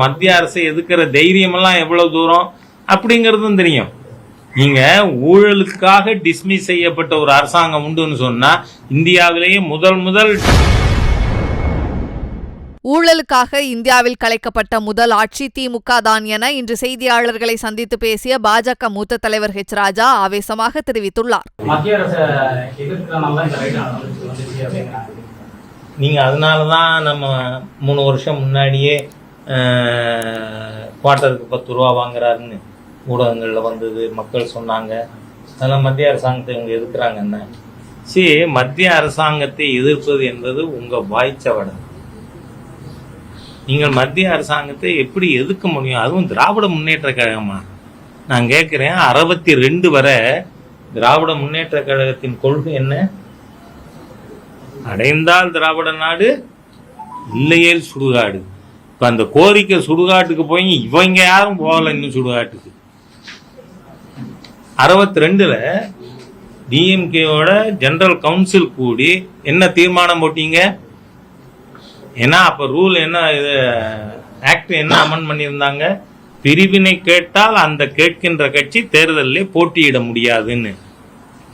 மத்திய அரசை எதிர்க்கிற தைரியமெல்லாம் எவ்வளவு தூரம் அப்படிங்கிறதும் தெரியும். நீங்க ஊழலுக்காக டிஸ்மிஸ் செய்யப்பட்ட ஒரு அரசாங்கம் உண்டுன்னு சொன்னா இந்தியாவிலேயே முதல் ஊழலுக்காக இந்தியாவில் கலைக்கப்பட்ட முதல் ஆட்சி திமுக தான் என இன்று செய்தியாளர்களை சந்தித்து பேசிய பாஜக மூத்த தலைவர் ஹெச் ராஜா ஆவேசமாக தெரிவித்துள்ளார். நீங்க அதனாலதான் நம்ம 3 வருஷம் முன்னாடியே குவார்ட்டருக்கு 10 ரூபா வாங்குறாருன்னு ஊடகங்களில் வந்தது, மக்கள் சொன்னாங்க. அதெல்லாம் மத்திய அரசாங்கத்தை இவங்க எதிர்க்கிறாங்கன்னு. மத்திய அரசாங்கத்தை எதிர்ப்பது என்பது உங்க வாய்ச்சவடம். நீங்கள் மத்திய அரசாங்கத்தை எப்படி எதிர்க்க முடியும்? அதுவும் திராவிட முன்னேற்ற கழகமா? நான் கேட்குறேன், 62 வரை திராவிட முன்னேற்ற கழகத்தின் கொள்கை என்ன? அடைந்தால் திராவிட நாடு, இல்லையேல் சுடுகாடு. இப்போ அந்த கோரிக்கை சுடுகாட்டுக்கு போய் இவங்க யாரும் போகல இன்னும் சுடுகாட்டுக்கு. 62ல் டிஎம்கேவோட ஜெனரல் கவுன்சில் கூடி என்ன தீர்மானம் போட்டீங்க? ஏன்னா அப்ப ரூல் என்ன, இது ஆக்ட் என்ன அமெண்ட் பண்ணியிருந்தாங்க? பிரிவினை கேட்டால் அந்த கேட்கின்ற கட்சி தேர்தலில் போட்டியிட முடியாதுன்னு.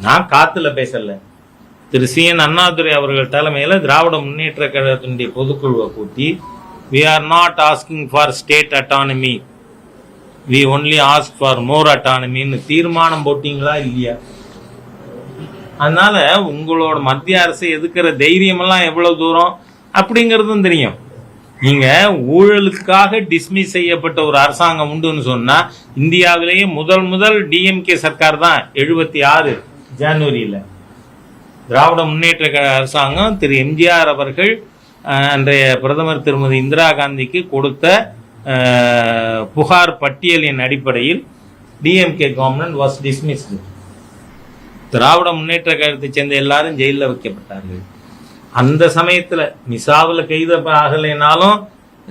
நான் காத்துல பேசல. திரு CN அண்ணாதுரை அவர்கள் தலைமையில் திராவிட முன்னேற்ற கழகத்தினுடைய பொதுக்குழுவை கூட்டி, we are not asking for state autonomy, we only ask for more autonomy ன்னு தீர்மானம் போட்டீங்களா இல்லையா? அதனால உங்களோட மத்திய அரசை எதிர்க்கிற தைரியமெல்லாம் எவ்வளவு தூரம் அப்படிங்கிறதும் தெரியும். நீங்க ஊழலுக்காக டிஸ்மிஸ் செய்யப்பட்ட ஒரு அரசாங்கம் உண்டுன்னு சொன்னா இந்தியாவிலேயே முதல் டிஎம்கே சர்க்கார் தான். 76 ஜனவரியில் திராவிட முன்னேற்ற அரசாங்கம் திரு எம்ஜிஆர் அவர்கள் அன்றைய பிரதமர் திருமதி இந்திரா காந்திக்கு கொடுத்த புகார் பட்டியலின் அடிப்படையில் DMK government was dismissed. Dravida Munnetra கழகத்தை சேர்ந்த எல்லாரும் ஜெயிலில் வைக்கப்பட்டார்கள். அந்த சமயத்தில் மிசாவில் கைது ஆகலைனாலும்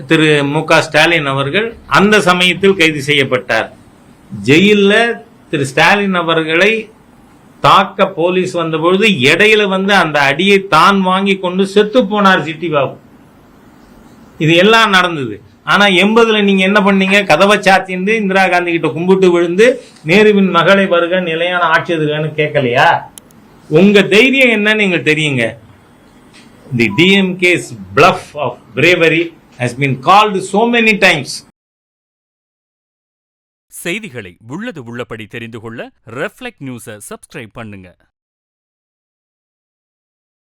திரு மு.க. ஸ்டாலின் அவர்கள் அந்த சமயத்தில் கைது செய்யப்பட்டார். ஜெயிலில் திரு ஸ்டாலின் அவர்களை தாக்க போலீஸ் வந்தபொழுது இடையில அந்த அடியை தான் வாங்கி கொண்டு செத்து போனார் சிட்டி பாபு. இது எல்லாம் நடந்தது. ஆனா 80ல் நீங்க என்ன பண்ணீங்க? கதவை சாத்திந்து இந்திரா காந்தி கிட்ட கும்பிட்டு விழுந்து நேருவின் மகளை வருக, நிலையான ஆட்சி எதுன்னு கேட்கலையா? உங்க தைரியம் என்னன்னு எங்களுக்கு தெரியுங்க. The DMK's bluff of bravery has been called so many times. செய்திகளை உள்ளது உள்ளபடி தெரிந்து கொள்ள ரெஃப்ளெக்ட் நியூஸை சப்ஸ்கிரைப் பண்ணுங்க.